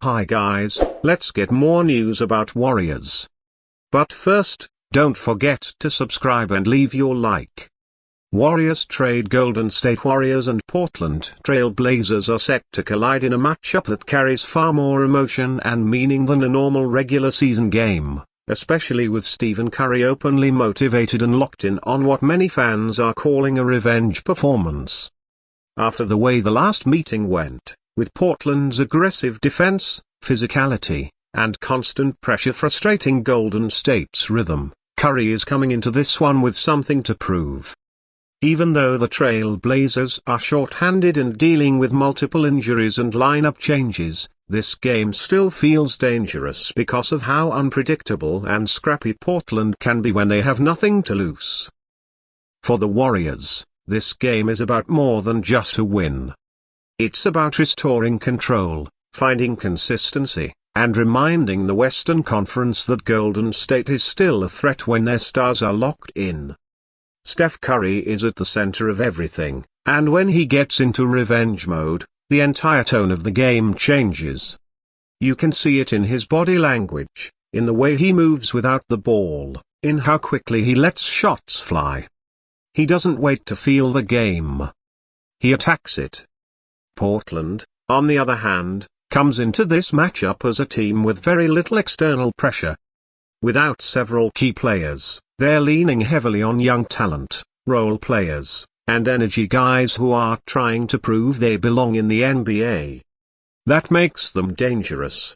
Hi guys, let's get more news about Warriors. But first, don't forget to subscribe and leave your like. Warriors Trade Golden State Warriors and Portland Trail Blazers are set to collide in a matchup that carries far more emotion and meaning than a normal regular season game, especially with Stephen Curry openly motivated and locked in on what many fans are calling a revenge performance. After the way the last meeting went, with Portland's aggressive defense, physicality, and constant pressure frustrating Golden State's rhythm, Curry is coming into this one with something to prove. Even though the Trail Blazers are short-handed and dealing with multiple injuries and lineup changes, this game still feels dangerous because of how unpredictable and scrappy Portland can be when they have nothing to lose. For the Warriors, this game is about more than just a win. It's about restoring control, finding consistency, and reminding the Western Conference that Golden State is still a threat when their stars are locked in. Steph Curry is at the center of everything, and when he gets into revenge mode, the entire tone of the game changes. You can see it in his body language, in the way he moves without the ball, in how quickly he lets shots fly. He doesn't wait to feel the game. He attacks it. Portland, on the other hand, comes into this matchup as a team with very little external pressure. Without several key players, they're leaning heavily on young talent, role players, and energy guys who are trying to prove they belong in the NBA. That makes them dangerous.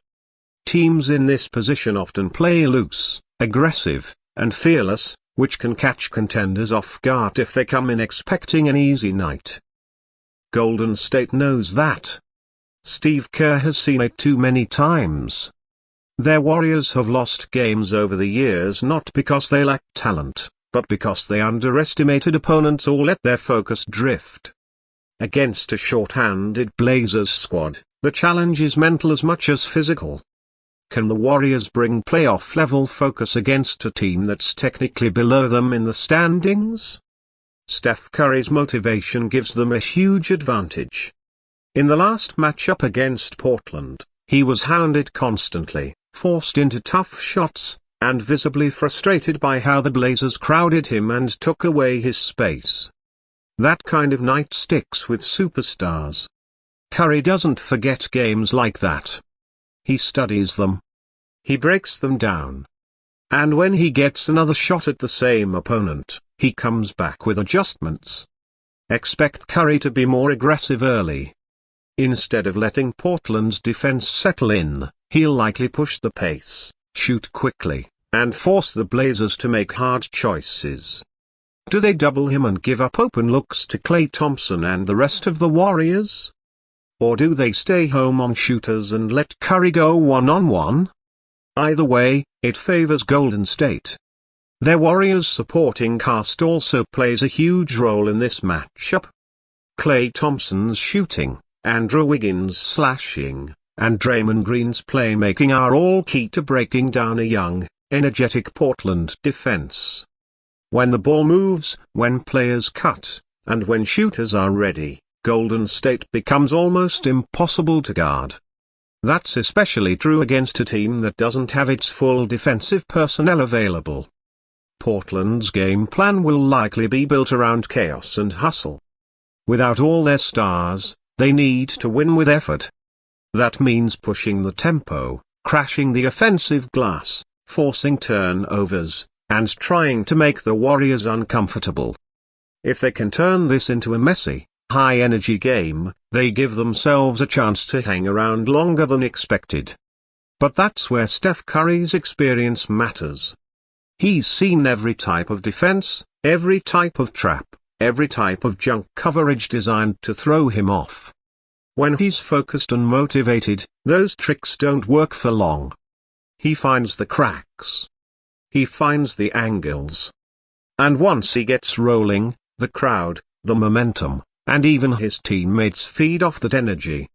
Teams in this position often play loose, aggressive, and fearless, which can catch contenders off guard if they come in expecting an easy night. Golden State knows that. Steve Kerr has seen it too many times. Their Warriors have lost games over the years not because they lacked talent, but because they underestimated opponents or let their focus drift. Against a short-handed Blazers squad, the challenge is mental as much as physical. Can the Warriors bring playoff-level focus against a team that's technically below them in the standings? Steph Curry's motivation gives them a huge advantage. In the last matchup against Portland, he was hounded constantly, forced into tough shots, and visibly frustrated by how the Blazers crowded him and took away his space. That kind of night sticks with superstars. Curry doesn't forget games like that. He studies them. He breaks them down. And when he gets another shot at the same opponent, he comes back with adjustments. Expect Curry to be more aggressive early. Instead of letting Portland's defense settle in, he'll likely push the pace, shoot quickly, and force the Blazers to make hard choices. Do they double him and give up open looks to Klay Thompson and the rest of the Warriors? Or do they stay home on shooters and let Curry go one-on-one? Either way, it favors Golden State. Their Warriors supporting cast also plays a huge role in this matchup. Klay Thompson's shooting, Andrew Wiggins' slashing, and Draymond Green's playmaking are all key to breaking down a young, energetic Portland defense. When the ball moves, when players cut, and when shooters are ready, Golden State becomes almost impossible to guard. That's especially true against a team that doesn't have its full defensive personnel available. Portland's game plan will likely be built around chaos and hustle. Without all their stars, they need to win with effort. That means pushing the tempo, crashing the offensive glass, forcing turnovers, and trying to make the Warriors uncomfortable. If they can turn this into a messy, high-energy game, they give themselves a chance to hang around longer than expected. But that's where Steph Curry's experience matters. He's seen every type of defense, every type of trap, every type of junk coverage designed to throw him off. When he's focused and motivated, those tricks don't work for long. He finds the cracks. He finds the angles. And once he gets rolling, the crowd, the momentum, and even his teammates feed off that energy.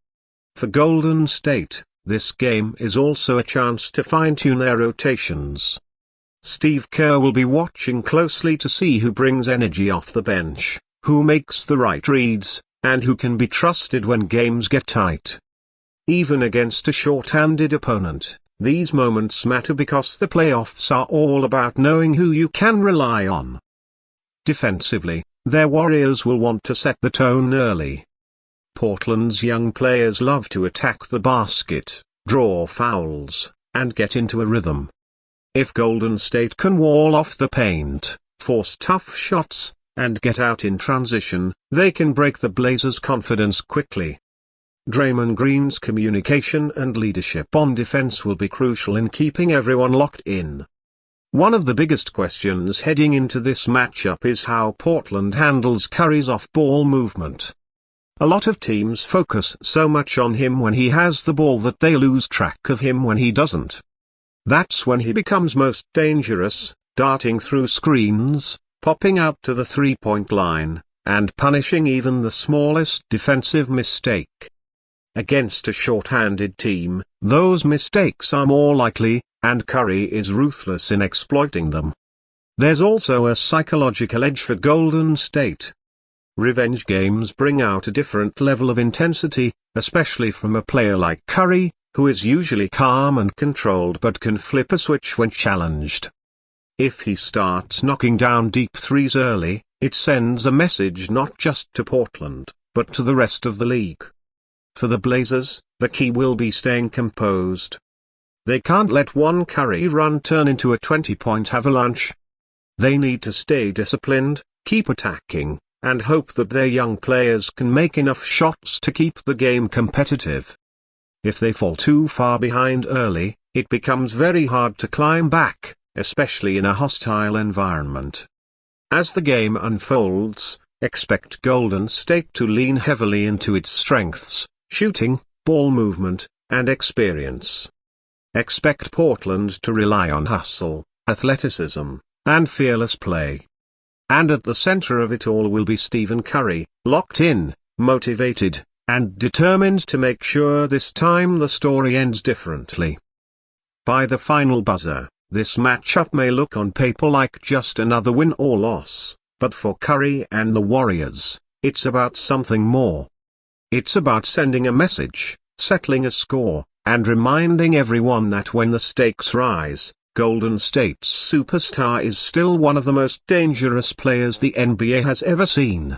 For Golden State, this game is also a chance to fine-tune their rotations. Steve Kerr will be watching closely to see who brings energy off the bench, who makes the right reads, and who can be trusted when games get tight. Even against a short-handed opponent, these moments matter because the playoffs are all about knowing who you can rely on. Defensively, their Warriors will want to set the tone early. Portland's young players love to attack the basket, draw fouls, and get into a rhythm. If Golden State can wall off the paint, force tough shots, and get out in transition, they can break the Blazers' confidence quickly. Draymond Green's communication and leadership on defense will be crucial in keeping everyone locked in. One of the biggest questions heading into this matchup is how Portland handles Curry's off-ball movement. A lot of teams focus so much on him when he has the ball that they lose track of him when he doesn't. That's when he becomes most dangerous, darting through screens, popping out to the three-point line, and punishing even the smallest defensive mistake. Against a short-handed team, those mistakes are more likely, and Curry is ruthless in exploiting them. There's also a psychological edge for Golden State. Revenge games bring out a different level of intensity, especially from a player like Curry, who is usually calm and controlled but can flip a switch when challenged. If he starts knocking down deep threes early, it sends a message not just to Portland, but to the rest of the league. For the Blazers, the key will be staying composed. They can't let one Curry run turn into a 20-point avalanche. They need to stay disciplined, keep attacking, and hope that their young players can make enough shots to keep the game competitive. If they fall too far behind early, it becomes very hard to climb back, especially in a hostile environment. As the game unfolds, expect Golden State to lean heavily into its strengths: shooting, ball movement, and experience. Expect Portland to rely on hustle, athleticism, and fearless play. And at the center of it all will be Stephen Curry, locked in, motivated, and determined to make sure this time the story ends differently. By the final buzzer, this matchup may look on paper like just another win or loss, but for Curry and the Warriors, it's about something more. It's about sending a message, settling a score, and reminding everyone that when the stakes rise, Golden State's superstar is still one of the most dangerous players the NBA has ever seen.